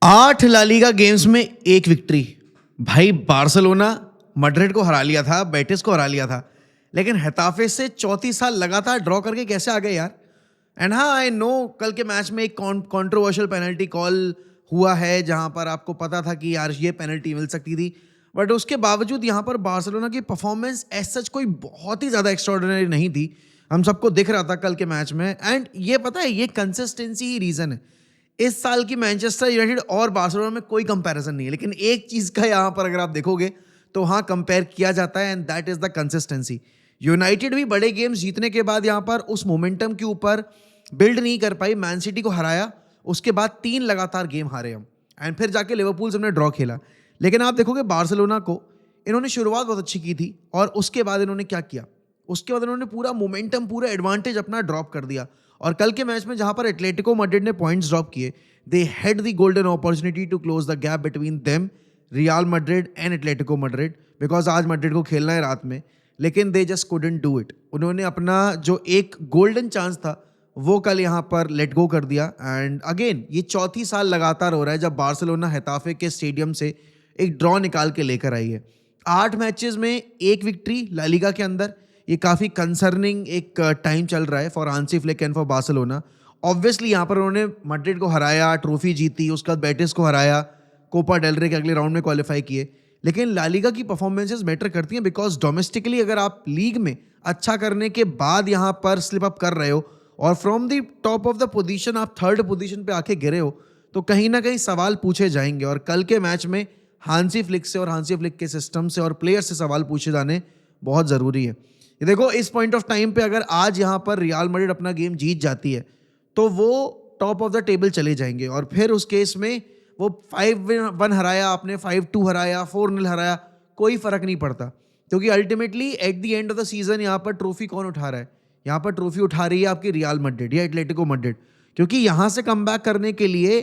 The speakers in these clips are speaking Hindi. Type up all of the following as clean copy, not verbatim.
8 ला लीगा गेम्स में एक विक्ट्री। भाई बार्सिलोना मैड्रिड को हरा लिया था, बेटिस को हरा लिया था, लेकिन हेताफे से 34 साल लगातार ड्रॉ करके कैसे आ गए यार। एंड हाँ, आई नो कल के मैच में एक कंट्रोवर्शियल पेनल्टी कॉल हुआ है जहां पर आपको पता था कि यार ये पेनल्टी मिल सकती थी, बट उसके बावजूद यहाँ पर बार्सिलोना की परफॉर्मेंस एज सच कोई बहुत ही ज़्यादा एक्स्ट्राऑर्डिनरी नहीं थी। हम सबको दिख रहा था कल के मैच में। एंड ये पता है, ये कंसिस्टेंसी ही रीज़न है। इस साल की मैनचेस्टर यूनाइटेड और बार्सिलोना में कोई कंपैरिजन नहीं है, लेकिन एक चीज़ का यहाँ पर अगर आप देखोगे तो हाँ कंपेयर किया जाता है, and that is the consistency. United भी बड़े गेम्स जीतने के बाद यहाँ पर उस मोमेंटम के ऊपर बिल्ड नहीं कर पाई। मैन सिटी को हराया, उसके बाद 3 लगातार गेम हारे हम, एंड फिर जाके लिवरपूल से हमने ड्रॉ खेला। लेकिन आप देखोगे बार्सिलोना को इन्होंने शुरुआत बहुत अच्छी की थी, और उसके बाद इन्होंने क्या किया, उसके बाद इन्होंने पूरा मोमेंटम, पूरा एडवांटेज अपना ड्रॉप कर दिया। और कल के मैच में जहां पर एटलेटिको मैड्रिड ने पॉइंट्स ड्रॉप किए, they had the golden opportunity to close the gap between them, Real Madrid and Atletico Madrid, because आज मैड्रिड को खेलना है रात में, लेकिन they just couldn't do it. उन्होंने अपना जो एक गोल्डन चांस था वो कल यहाँ पर लेट गो कर दिया। एंड अगेन ये चौथी साल लगातार हो रहा है जब बार्सिलोना हेताफे के स्टेडियम से एक ड्रॉ निकाल के लेकर आई है। 8 मैचेस में एक विक्ट्री ला लीगा के अंदर, ये काफ़ी कंसर्निंग एक टाइम चल रहा है for Hansi Flick and for Barcelona. Obviously यहाँ पर उन्होंने मैड्रिड को हराया, ट्रॉफी जीती, उसके बाद बेटिस को हराया, कोपा डेल रे के अगले राउंड में क्वालिफाई किए, लेकिन ला लीगा की परफॉर्मेंसेस मैटर करती हैं, बिकॉज डोमेस्टिकली अगर आप लीग में अच्छा करने के बाद यहाँ पर स्लिप अप कर रहे हो और from the top of the position आप 3rd पोजीशन पे आके गिरे हो, तो कहीं ना कहीं सवाल पूछे जाएंगे। और कल के मैच में हांसी फ्लिक से और हांसी फ्लिक के सिस्टम से और प्लेयर से सवाल पूछे जाने बहुत ज़रूरी है। ये देखो, इस पॉइंट ऑफ टाइम पे अगर आज यहाँ पर रियल मैड्रिड अपना गेम जीत जाती है तो वो टॉप ऑफ द टेबल चले जाएंगे, और फिर उस केस में वो 5-1 हराया आपने, 5-2 हराया, 4-0 हराया, कोई फर्क नहीं पड़ता, क्योंकि ultimately at the end of the season यहाँ पर ट्रॉफी कौन उठा रहा है? यहाँ पर ट्रॉफी उठा रही है आपकी रियल मैड्रिड या एटलेटिको मैड्रिड, क्योंकि यहाँ से कम बैक करने के लिए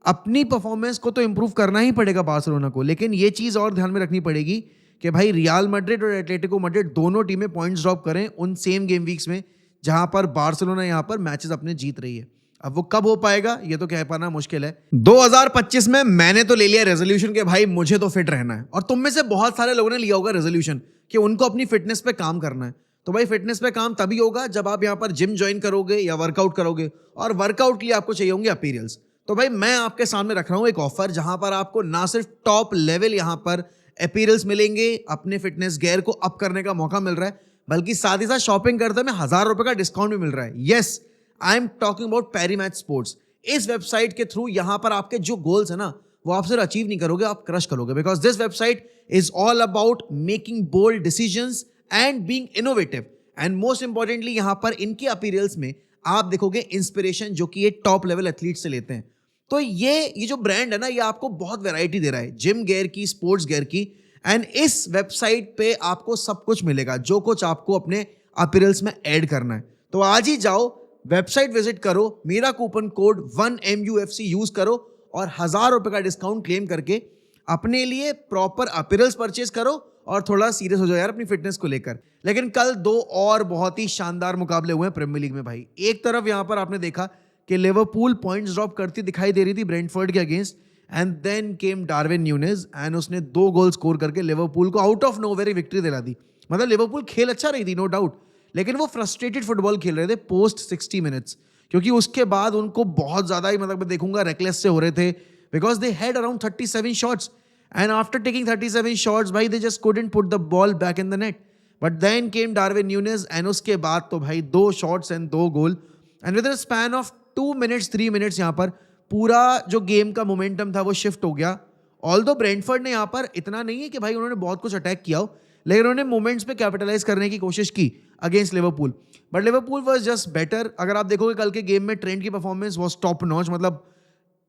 अपनी परफॉर्मेंस को तो इंप्रूव करना ही पड़ेगा बार्सिलोना को। लेकिन ये चीज़ और ध्यान में रखनी पड़ेगी कि भाई रियल मैड्रिड और एटलेटिको मैड्रिड दोनों टीमें पॉइंट्स ड्रॉप करें उन सेम गेम वीक्स में जहां पर बार्सिलोना यहाँ पर मैचेस अपने जीत रही है। अब वो कब हो पाएगा ये तो कह पाना मुश्किल है। 2025 में मैंने तो ले लिया रेजोल्यूशन कि भाई मुझे तो फिट रहना है, और तुम में से बहुत सारे लोगों ने लिया होगा रेजोल्यूशन कि उनको अपनी फिटनेस पे काम करना है। तो भाई फिटनेस पे काम तभी होगा जब आप यहाँ पर जिम ज्वाइन करोगे या वर्कआउट करोगे, और वर्कआउट के लिए आपको चाहिए होंगे अपीरियल्स। तो भाई मैं आपके सामने रख रहा हूँ एक ऑफर जहां पर आपको ना सिर्फ टॉप लेवल यहाँ पर अपीरियल्स मिलेंगे, अपने फिटनेस गियर को अप करने का मौका मिल रहा है, बल्कि साथ ही साथ शॉपिंग करते में 1000 रुपए का डिस्काउंट भी मिल रहा है। Yes, I am talking about Parimatch sports. इस वेबसाइट के थ्रू यहाँ पर आपके जो गोल्स है ना वो आप सिर्फ अचीव नहीं करोगे, आप क्रश करोगे, because this website is all about making bold decisions and being innovative. And most importantly यहाँ पर इनके अपीरियल्स में आप देखोगे इंस्पिरेशन जो कि ये टॉप लेवल एथलीट से लेते हैं। तो ये जो ब्रांड है ना, ये आपको बहुत वैरायटी दे रहा है जिम गियर की, स्पोर्ट्स गियर की, एंड इस वेबसाइट पे आपको सब कुछ मिलेगा जो कुछ आपको अपने अपीरियल्स में ऐड करना है। तो आज ही जाओ, वेबसाइट विजिट करो, मेरा कूपन कोड 1MUFC यूज करो और 1000 रुपए का डिस्काउंट क्लेम करके अपने लिए प्रॉपर अपीरियल्स परचेज करो और थोड़ा सीरियस हो जाओ यार अपनी फिटनेस को लेकर। लेकिन कल 2 और बहुत ही शानदार मुकाबले हुए हैं प्रीमियर लीग में भाई। एक तरफ यहां पर आपने देखा कि लिवरपूल पॉइंट्स ड्रॉप करती दिखाई दे रही थी ब्रेंटफोर्ड के against, and then came Darwin Nunez and उसने 2 गोल स्कोर करके लिवरपूल को आउट ऑफ नोवेयर विक्ट्री दिला दी। मतलब लिवरपूल खेल अच्छा रही थी, नो डाउट, लेकिन वो फ्रस्ट्रेटेड फुटबॉल खेल रहे थे पोस्ट 60 मिनट्स, क्योंकि उसके बाद उनको बहुत ज़्यादा ही, मतलब मैं देखूंगा, रेकलेस से हो रहे थे, because they had around 37 shots, and after taking 37 shots भाई they just couldn't put the ball back in the net. But then came Darwin Nunez and उसके बाद तो भाई 2 shots and 2 goal, and with the span of 2 minutes 3 minutes यहाँ पर पूरा जो गेम का मोमेंटम था वो शिफ्ट हो गया। ऑल्दो ब्रेंटफोर्ड ने यहाँ पर इतना नहीं है कि भाई उन्होंने बहुत कुछ अटैक किया हो, लेकिन उन्होंने मोमेंट्स पे कैपिटलाइज करने की कोशिश की against Liverpool, but Liverpool was just better. अगर आप देखोगे कल के गेम में ट्रेंट की परफॉर्मेंस वाज टॉप नॉच। मतलब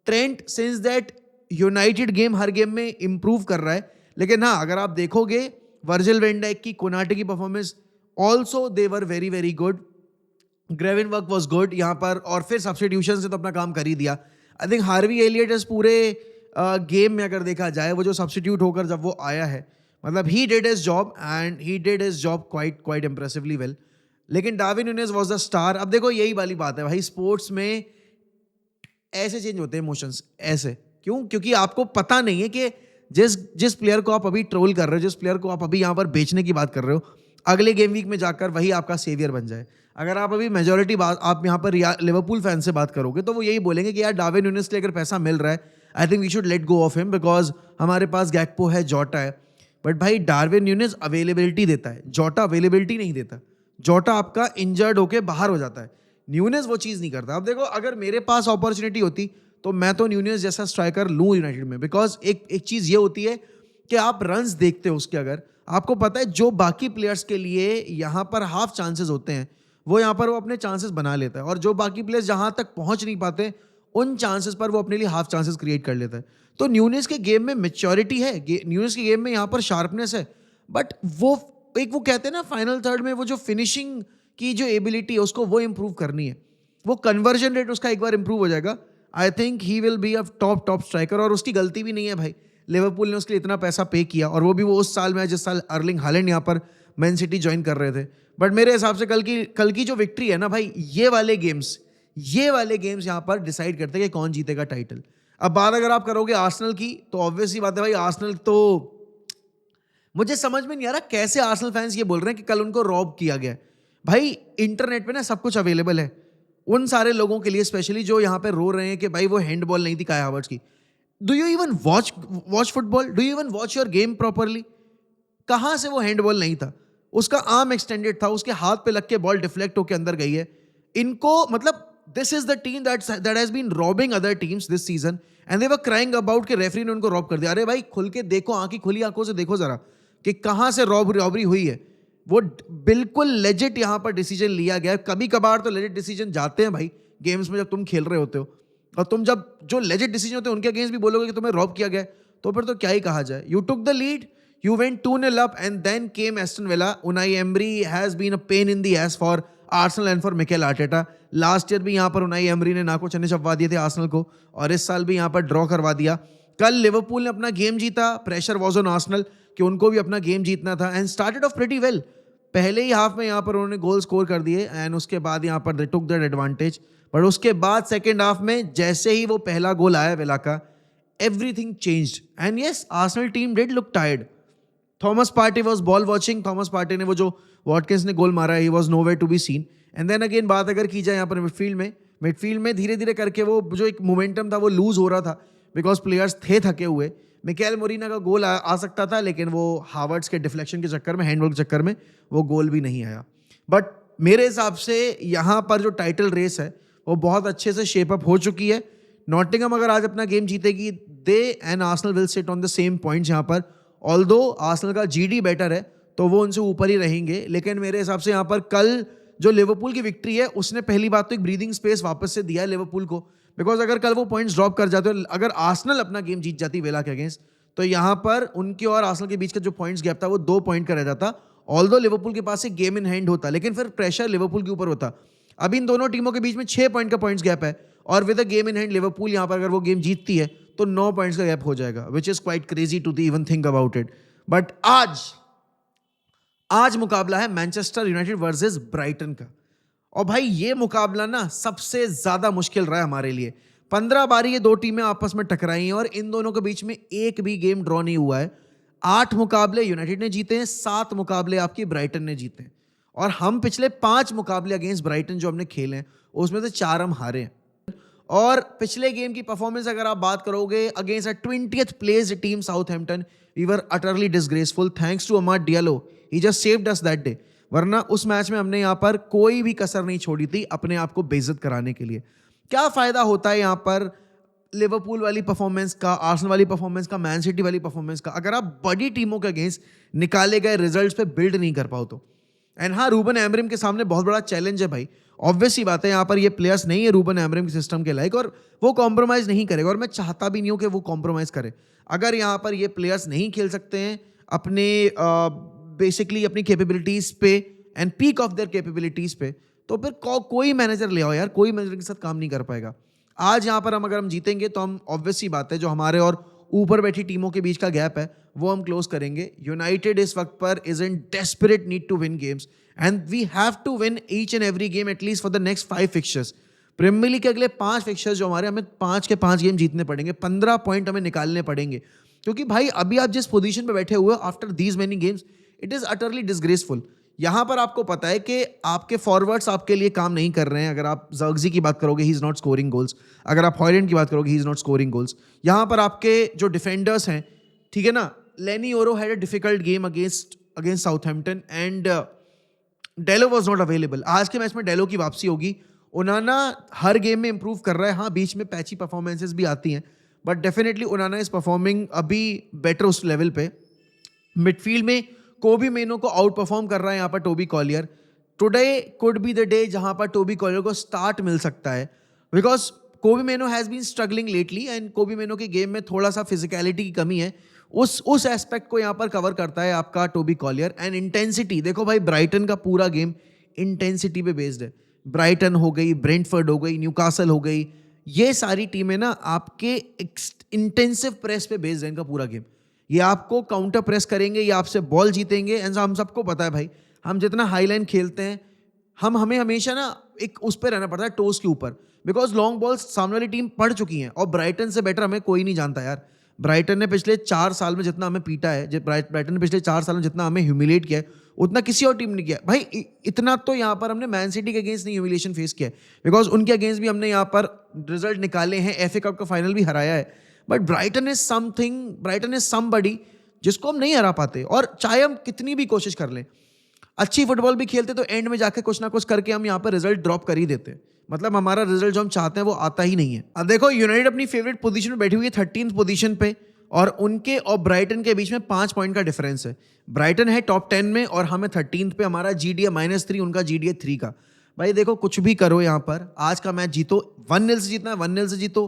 Trent since that United game हर गेम में इंप्रूव कर रहा है। लेकिन हाँ, अगर आप देखोगे वर्जिल वैन डाइक की, कोनाटे की performance also they were very very good. Gravenberch was good यहाँ पर, और फिर सब्स्टिट्यूशन से तो अपना काम कर ही दिया। आई थिंक हार्वी एलियट इस पूरे गेम में अगर देखा जाए, वो जो सब्स्टिट्यूट होकर जब वो आया है, मतलब he did his job and he did his job quite impressively well. लेकिन डार्विन न्यूनेज वाज द स्टार। अब देखो यही वाली बात है भाई, स्पोर्ट्स में ऐसे चेंज होते हैं इमोशंस, ऐसे क्यों? क्योंकि आपको पता नहीं है कि जिस प्लेयर को आप अभी ट्रोल कर रहे हो, जिस प्लेयर को आप अभी यहाँ पर बेचने की बात कर रहे हो, अगले गेम वीक में जाकर वही आपका सेवियर बन जाए। अगर आप अभी मेजोरिटी बात आप यहाँ पर लिवरपूल फैन से बात करोगे तो वो यही बोलेंगे कि यार डार्विन न्यूनेस के लिए अगर पैसा मिल रहा है, I think we should let go of him because हमारे पास गैक्पो है, जोटा है। बट भाई डार्विन न्यूनेस अवेलेबिलिटी देता है, जोटा अवेलेबिलिटी नहीं देता। जोटा आपका इंजर्ड होके बाहर हो जाता है, न्यूनेस वो चीज़ नहीं करता। अब देखो, अगर मेरे पास अपॉर्चुनिटी होती तो मैं तो न्यूनेस जैसा स्ट्राइकर लूँ यूनाइटेड में, बिकॉज एक चीज़ ये होती है कि आप रन्स देखते हो उसके, अगर आपको पता है जो बाकी प्लेयर्स के लिए यहाँ पर हाफ चांसेस होते हैं वो यहाँ पर वो अपने चांसेस बना लेता है, और जो बाकी प्लेयर्स जहाँ तक पहुँच नहीं पाते उन चांसेस पर वो अपने लिए हाफ चांसेस क्रिएट कर लेता है। तो न्यूनेस के गेम में मैच्योरिटी है, न्यूनेस के गेम में यहाँ पर शार्पनेस है, बट वो कहते हैं ना फाइनल थर्ड में वो जो फिनिशिंग की जो एबिलिटी है उसको वो इम्प्रूव करनी है। वो कन्वर्जन रेट उसका एक बार इंप्रूव हो जाएगा, I think he will be a top striker. और उसकी गलती भी नहीं है भाई, लिवरपूल ने उसके लिए इतना पैसा पे किया, और वो भी वो उस साल में जिस साल अर्लिंग हालैंड यहाँ पर मैन सिटी ज्वाइन कर रहे थे। बट मेरे हिसाब से कल की जो विक्ट्री है ना भाई, ये वाले गेम्स यहाँ पर डिसाइड करते हैं कि कौन जीतेगा टाइटल। अब बात अगर आप करोगे आर्सेनल की, तो ऑब्वियसली बात है भाई, आर्सेनल तो मुझे समझ में नहीं आ रहा कैसे आर्सेनल फैंस ये बोल रहे हैं कि कल उनको रॉब किया गया। भाई इंटरनेट पे ना सब कुछ अवेलेबल है उन सारे लोगों के लिए, स्पेशली जो यहाँ पे रो रहे हैं कि भाई वो हैंडबॉल नहीं थी काया हावर्ट्स की। Do you even watch football? Do you even watch your game properly? कहाँ से वो हैंडबॉल नहीं था? उसका आर्म एक्सटेंडेड था, उसके हाथ पे लग के बॉल डिफ्लेक्ट होकर अंदर गई है। इनको मतलब this is the team that has been robbing other teams this season and they were crying about कि रेफरी ने उनको रॉब कर दिया। अरे भाई खुल के देखो, खुली आंखों से देखो जरा कि कहाँ से रॉबरी हुई है। वो बिल्कुल लेजिट यहाँ पर डिसीजन लिया गया है। कभी कभार तो लेजिट डिसीजन जाते हैं भाई गेम्स में जब तुम खेल रहे होते हो, और तुम जब जो लेजिट डिसीजन होते हैं उनके अगेंस्ट भी बोलोगे कि तुम्हें रॉब किया गया, तो फिर तो क्या ही कहा जाए। You took the lead, you went 2-0 up and then came Aston Villa. Unai Emery has been a pain in the ass for Arsenal and for Mikel Arteta. Last year भी यहाँ पर Unai Emery ने नाको चने चपवा दिए थे आर्सेनल को, और इस साल भी यहाँ पर ड्रॉ करवा दिया। कल लिवरपूल ने अपना गेम जीता, प्रेशर वाज ऑन आर्सेनल कि उनको भी अपना गेम जीतना था, and started off pretty well. पहले ही हाफ में यहाँ पर उन्होंने गोल स्कोर कर दिए, एंड उसके बाद यहाँ पर दे टुक दैट एडवांटेज। बट उसके बाद सेकेंड हाफ में जैसे ही वो पहला गोल आया विला का, everything changed, and yes Arsenal team did look tired. Thomas Partey was ball watching, Thomas Partey ने वो जो वॉटकिंस ने गोल मारा, he was nowhere to be seen. And then again बात अगर की जाए यहाँ पर मिडफील्ड में धीरे धीरे करके वो जो एक मोमेंटम था वो लूज हो रहा था, बिकॉज प्लेयर्स थे थके हुए। मिकेल मोरिना का गोल आ सकता था, लेकिन वो हावर्ट्स के डिफ्लेक्शन के चक्कर में, हैंडबॉल के चक्कर में वो गोल भी नहीं आया। बट मेरे हिसाब से यहाँ पर जो टाइटल रेस है वो बहुत अच्छे से शेप अप हो चुकी है। नॉटिंघम अगर आज अपना गेम जीतेगी, they and Arsenal will sit on the same points यहाँ पर। ऑल्दो आर्सेनल का जीडी बेटर है तो वो उनसे ऊपर ही रहेंगे, लेकिन मेरे हिसाब से यहाँ पर कल जो लिवरपूल की विक्ट्री है उसने पहली बात तो एक ब्रीदिंग स्पेस वापस से दिया है लिवरपूल को, बिकॉज अगर कल वो पॉइंट्स ड्रॉप कर जाते, अगर आर्सेनल अपना गेम जीत जाती वेला के अगेंस्ट, तो यहाँ पर उनके और आर्सेनल के बीच का जो पॉइंट्स गैप था वो 2 पॉइंट का रह जाता। ऑल्दो लिवरपूल के पास एक गेम इन हैंड होता, लेकिन फिर प्रेशर लिवरपूल के ऊपर होता। अभी इन दोनों टीमों के बीच में 6 पॉइंट का पॉइंट्स गैप है, और with a game in hand Liverpool यहाँ पर अगर वो गेम जीतती है तो 9 पॉइंट्स का गैप हो जाएगा, which is quite crazy to even think about it. But आज मुकाबला है मैनचेस्टर यूनाइटेड वर्सेस ब्राइटन का, और भाई ये मुकाबला ना सबसे ज्यादा मुश्किल रहा है हमारे लिए। 15 बारी ये दो टीमें आपस में टकराई हैं और इन दोनों के बीच में एक भी गेम ड्रॉ नहीं हुआ है। 8 मुकाबले यूनाइटेड ने जीते हैं, 7 मुकाबले आपकी ब्राइटन ने जीते हैं, और हम पिछले 5 मुकाबले अगेंस्ट ब्राइटन जो हमने खेले हैं उसमें से 4 हम हारे हैं। और पिछले गेम की परफॉर्मेंस अगर आप बात करोगे against a 20th placed team Southampton, we were utterly disgraceful, thanks to Amad Diallo, he just saved us that day. वरना उस मैच में हमने यहाँ पर कोई भी कसर नहीं छोड़ी थी अपने आप को बेइज्जत कराने के लिए। क्या फायदा होता है यहाँ पर लिवरपूल वाली परफॉर्मेंस का, आर्सेनल वाली परफॉर्मेंस का, मैन सिटी वाली परफॉर्मेंस का, अगर आप बड़ी टीमों के अगेंस्ट निकाले गए रिजल्ट्स पे बिल्ड नहीं कर पाओ तो। एंड हाँ, रूबन एमरिम के सामने बहुत बड़ा चैलेंज है भाई, ऑब्वियस सी बात है, यहाँ पर ये प्लेयर्स नहीं है रूबन एमरिम के सिस्टम के लायक, और वो कॉम्प्रोमाइज़ नहीं करेगा, और मैं चाहता भी नहीं हूँ कि वो कॉम्प्रोमाइज़ करे। अगर यहाँ पर ये प्लेयर्स नहीं खेल सकते हैं अपने बेसिकली अपनी कैपेबिलिटीज़ पे and peak of their capabilities पे, तो फिर कोई मैनेजर ले आओ यार, कोई मैनेजर के साथ काम नहीं कर पाएगा। आज यहाँ पर अगर हम जीतेंगे तो हम ऑब्वियस सी बात है जो हमारे और ऊपर बैठी टीमों के बीच का गैप है वो हम क्लोज करेंगे। यूनाइटेड इस वक्त पर is in desperate need to win games, and we have to win each and every game atleast for the next 5 fixtures. Premier League के अगले 5 फिक्चर्स जो हमारे, हमें 5 के 5 गेम जीतने पड़ेंगे, 15 पॉइंट हमें निकालने पड़ेंगे, क्योंकि भाई अभी आप जिस पोजीशन पे बैठे हुए हो after these many games, it is utterly disgraceful. यहां पर आपको पता है कि आपके फॉरवर्ड्स आपके लिए काम नहीं कर रहे हैं। अगर आप जर्गजी की बात करोगे, he is not scoring goals. अगर आप हॉयलैंड की बात करोगे, he is not scoring goals. यहां पर आपके जो डिफेंडर्स हैं, ठीक है ना, लेनी ओरो had a difficult game against Southampton and Delo was not available. आज के मैच में डेलो की वापसी होगी। ओनाना हर गेम में इंप्रूव कर रहा है। हाँ, बीच में पैची परफॉर्मेंसेस भी आती हैं, बट डेफिनेटली ओनाना इज परफॉर्मिंग अभी बेटर उस लेवल पे। मिडफील्ड में कोबी मेनो को आउट परफॉर्म कर रहा है यहाँ पर Toby Collyer. Today could be the day जहां पर टोबी कॉलियर को स्टार्ट मिल सकता है, because Kobbie Mainoo has been struggling lately and Kobbie Mainoo के गेम में थोड़ा सा फिजिकलिटी की कमी है। उस एस्पेक्ट को यहाँ पर कवर करता है आपका टोबी कॉलियर। एंड इंटेंसिटी देखो भाई, ब्राइटन का पूरा गेम इंटेंसिटी पे बेस्ड है। ब्राइटन हो गई, ब्रेंटफोर्ड हो गई, न्यूकासल हो गई, ये सारी टीमें ना आपके इंटेंसिव प्रेस पे बेस्ड है इनका पूरा गेम। ये आपको काउंटर प्रेस करेंगे, ये आपसे बॉल जीतेंगे। एंड हम सबको पता है भाई, हम जितना हाई लाइन खेलते हैं, हमें हमेशा ना एक उस पर रहना पड़ता है, टोस के ऊपर, बिकॉज लॉन्ग बॉल्स सामने वाली टीम पढ़ चुकी है। और ब्राइटन से बेटर हमें कोई नहीं जानता यार। ब्राइटन ने पिछले 4 साल में जितना हमें पीटा है, ब्राइटन ने पिछले 4 साल में जितना हमें ह्यूमिलेट किया है, उतना किसी और टीम ने किया भाई। इतना तो यहाँ पर हमने मैन सिटी के अगेंस्ट नहीं ह्यूमिलेशन फेस किया है, बिकॉज उनके अगेंस्ट भी हमने यहाँ पर रिजल्ट निकाले हैं, एफए कप का फाइनल भी हराया है। But Brighton is something, Brighton is somebody जिसको हम नहीं हरा पाते। और चाहे हम कितनी भी कोशिश कर लें, अच्छी फुटबॉल भी खेलते तो एंड में जाके कुछ ना कुछ करके हम यहाँ पर रिजल्ट ड्रॉप कर ही देते। मतलब हमारा रिजल्ट जो हम चाहते हैं वो आता ही नहीं है। अब देखो, यूनाइटेड अपनी फेवरेट पोजीशन में बैठी हुई है 13th पोजीशन पे, और उनके और ब्राइटन के बीच में 5 पॉइंट का डिफरेंस है। ब्राइटन है टॉप 10 में और हमें 13th पे। हमारा GDA -3, उनका GDA 3 का। भाई देखो, कुछ भी करो यहाँ पर, आज का मैच जीतो, 1-0 से जीतना है 1-0 से जीतो,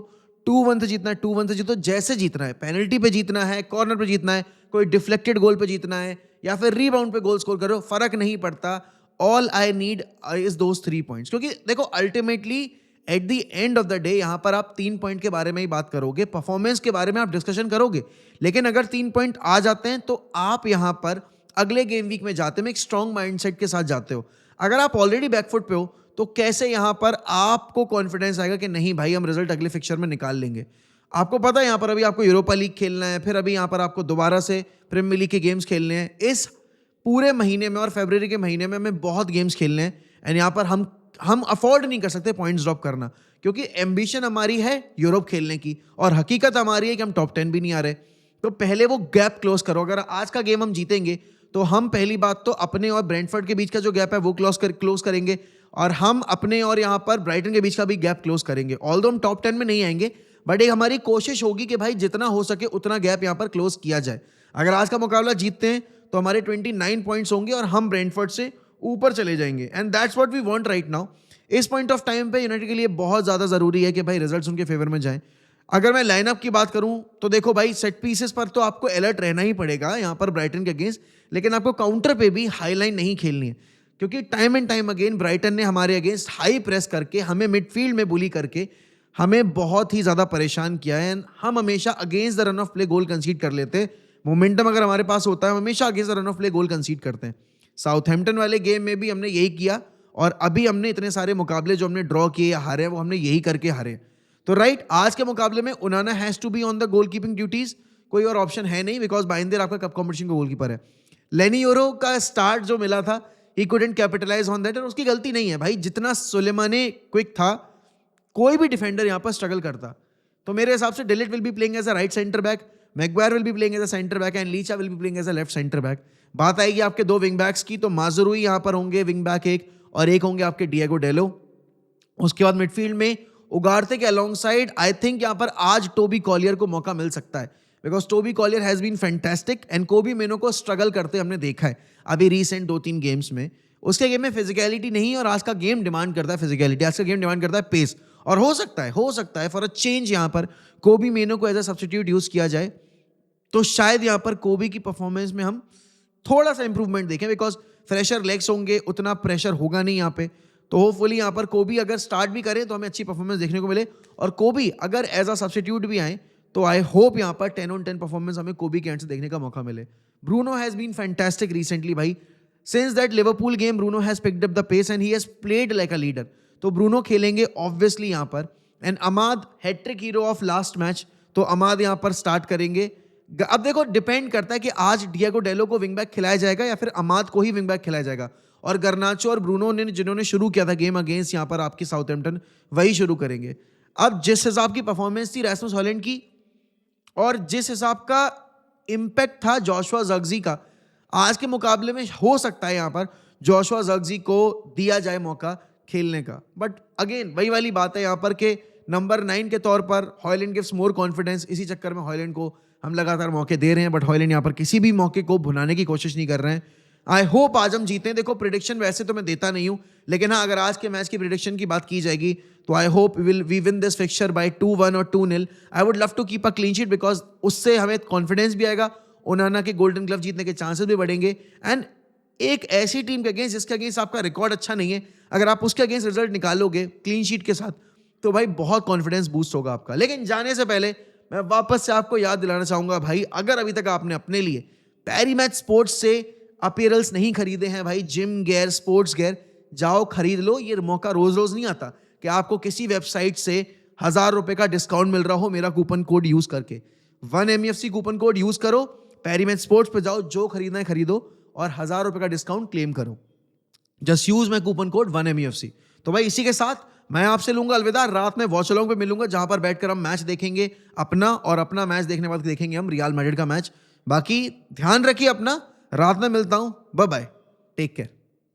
2-1 से जीतना है 2-1 से जीतो, जैसे जीतना है। पेनल्टी पे जीतना है, कॉर्नर पे जीतना है, कोई डिफ्लेक्टेड गोल पे जीतना है, या फिर रीबाउंड पे गोल स्कोर करो, फर्क नहीं पड़ता। All I need is those 3 points. क्योंकि देखो, ultimately at the end of the day यहाँ पर आप 3 पॉइंट के बारे में ही बात करोगे, परफॉर्मेंस के बारे में आप डिस्कशन करोगे। लेकिन अगर 3 पॉइंट आ जाते हैं तो आप यहाँ पर अगले गेम वीक में जाते में एक स्ट्रॉन्ग माइंडसेट के साथ जाते हो। अगर आप ऑलरेडी बैकफुट पे हो तो कैसे यहाँ पर आपको कॉन्फिडेंस आएगा कि नहीं भाई, हम रिजल्ट अगले फिक्चर में निकाल लेंगे। आपको पता है यहाँ पर अभी आपको यूरोपा लीग खेलना है, फिर अभी यहाँ पर आपको दोबारा से प्रीमियर लीग के गेम्स खेलने हैं इस पूरे महीने में, और फरवरी के महीने में हमें बहुत गेम्स खेलने हैं। एंड यहाँ पर हम अफोर्ड नहीं कर सकते पॉइंट्स ड्रॉप करना, क्योंकि एम्बिशन हमारी है यूरोप खेलने की, और हकीकत हमारी है कि हम टॉप 10 भी नहीं आ रहे। तो पहले वो गैप क्लोज करो। अगर आज का गेम हम जीतेंगे तो हम पहली बात तो अपने और ब्रेंटफोर्ड के बीच का जो गैप है वो क्लोज करेंगे, और हम अपने और यहाँ पर ब्राइटन के बीच का भी गैप क्लोज करेंगे। ऑल्दो हम टॉप 10 में नहीं आएंगे, बट एक हमारी कोशिश होगी कि भाई जितना हो सके उतना गैप यहाँ पर क्लोज किया जाए। अगर आज का मुकाबला जीतते हैं तो हमारे 29 पॉइंट्स होंगे और हम ब्रेंटफोर्ड से ऊपर चले जाएंगे। And that's what we want right now. इस पॉइंट ऑफ टाइम पे यूनाइटेड के लिए बहुत ज़्यादा ज़रूरी है कि भाई रिजल्ट्स उनके फेवर में जाएं। अगर मैं लाइनअप की बात करूं तो देखो भाई, सेट पीसेस पर तो आपको अलर्ट रहना ही पड़ेगा यहाँ पर ब्राइटन के अगेंस्ट, लेकिन आपको काउंटर पे भी हाई लाइन नहीं खेलनी है, क्योंकि time and time again Brighton ने हमारे अगेंस्ट हाई प्रेस करके, हमें मिडफील्ड में बुली करके हमें बहुत ही ज़्यादा परेशान किया है। हम हमेशा against the run of play गोल कंसीड कर लेते हैं। मोमेंटम अगर हमारे पास होता है, हम हमेशा against the run of play गोल कंसीड करते हैं। साउथहैम्पटन वाले गेम में भी हमने यही किया, और अभी हमने इतने सारे मुकाबले जो हमने ड्रॉ किए या हारे, वो हमने यही करके हारे। तो राइट, आज के मुकाबले में Onana has to be on the goal keeping duties, कोई और ऑप्शन है नहीं, बिकॉज बाइंदर आपका कप कॉम्पिटिशन का गोलकीपर है। लेनी ओरो का स्टार्ट जो मिला था, he couldn't capitalise on that, और उसकी गलती नहीं है भाई। जितना सुलेमानी क्विक था, कोई भी डिफेंडर यहाँ पर स्ट्रगल करता। तो मेरे हिसाब से de Ligt will be playing as a right centre back, Maguire will be playing as a centre back, and Licha will be playing as a left centre back. बात आएगी आपके 2 विंग बैक्स की, तो माजुरुई यहाँ पर होंगे विंग बैक एक, और एक होंगे आपके डिएगो डेलो। उसके बाद मिडफील्ड में उगारते के अलोंग साइड आई थिंक यहाँ पर आज टोबी कॉलियर को मौका मिल सकता है, because Toby Collyer has been fantastic, and Kobbie Mainoo को स्ट्रगल करते हमने देखा है अभी रिसेंट 2-3 गेम्स में। उसके गेम में फिजिकलिटी नहीं, और आज का गेम डिमांड करता है फिजिकलिटी, आज का गेम डिमांड करता है पेस। और हो सकता है फॉर अ चेंज यहाँ पर कोबी मेनो को एज अ सब्स्टिट्यूट यूज किया जाए, तो शायद यहाँ पर कोबी की परफॉर्मेंस में हम थोड़ा सा इंप्रूवमेंट देखें, बिकॉज फ्रेशर लेग्स होंगे, उतना प्रेशर होगा नहीं यहाँ पे। तो होपफुली यहाँ पर कोबी अगर स्टार्ट भी करे तो हमें अच्छी परफॉर्मेंस देखने को मिले, और कोबी अगर एज अ सब्स्टिट्यूट भी आए तो आई होप यहाँ पर 10-on-10 परफॉर्मेंस हमें कोबी के एंड से देखने का मौका मिले। Bruno has been fantastic recently भाई, since that Liverpool game Bruno has picked up the pace and he has played like a leader. तो ब्रूनो खेलेंगे ऑब्वियसली यहाँ पर। And Amad hat-trick hero of last match, तो अमाद यहाँ पर स्टार्ट करेंगे। अब देखो डिपेंड करता है कि आज डिएगो डेलो को विंग बैक खिलाया जाएगा या फिर अमाद को ही विंग बैक खिलाया जाएगा। और गर्नाचो और ब्रूनो ने जिन्होंने शुरू किया था गेम अगेंस्ट यहाँ पर आपकी साउथहैम्पटन, वही शुरू करेंगे। अब जिस हिसाब की परफॉर्मेंस थी रैसमस हॉलैंड की और जिस हिसाब का इम्पैक्ट था जोशुआ ज़र्क्ज़ी का, आज के मुकाबले में हो सकता है यहाँ पर जोशुआ ज़र्क्ज़ी को दिया जाए मौका खेलने का। बट अगेन वही वाली बात है यहाँ पर कि नंबर 9 के तौर पर हॉयलैंड गिव्स मोर कॉन्फिडेंस, इसी चक्कर में हॉयलैंड को हम लगातार मौके दे रहे हैं, बट हॉयलैंड यहाँ पर किसी भी मौके को भुनाने की कोशिश नहीं कर रहे हैं। आई होप आज हम जीतें। देखो प्रिडिक्शन वैसे तो मैं देता नहीं हूँ, लेकिन हाँ अगर आज के मैच की प्रिडिक्शन की बात की जाएगी तो I hope we win this fixture by 2-1 और 2-0। I would love to keep a clean sheet because उससे हमें कॉन्फिडेंस भी आएगा, ओनाना के गोल्डन ग्लव जीतने के चांसेस भी बढ़ेंगे। एंड एक ऐसी टीम के अगेंस्ट जिसके अगेंस्ट आपका रिकॉर्ड अच्छा नहीं है, अगर आप उसके अगेंस्ट रिजल्ट निकालोगे क्लीन शीट के साथ, तो भाई बहुत कॉन्फिडेंस बूस्ट होगा आपका। लेकिन जाने से पहले मैं वापस से आपको याद दिलाना चाहूंगा भाई, अगर अभी तक आपने अपने लिए पैरी मैच स्पोर्ट्स से अपीयरल्स नहीं खरीदे हैं भाई, जिम गेयर, स्पोर्ट्स गेयर, जाओ खरीद लो। ये मौका रोज रोज नहीं आता कि आपको किसी वेबसाइट से 1000 रुपए का डिस्काउंट मिल रहा हो मेरा कूपन कोड यूज करके। 1MEFC कूपन कोड यूज करो, पैरी मैच स्पोर्ट्स पे जाओ, जो खरीदना है खरीदो और 1000 रुपए का डिस्काउंट क्लेम करो। Just use my coupon code 1MEFC। तो भाई इसी के साथ मैं आपसे लूंगा अलविदा। रात में वॉच अलोंग पे मिलूंगा जहां पर बैठकर हम मैच देखेंगे अपना, और अपना मैच देखने के बाद देखेंगे हम रियल मैड्रिड का मैच। बाकी ध्यान रखिए अपना, रात में मिलता हूं, बाय बाय, टेक केयर।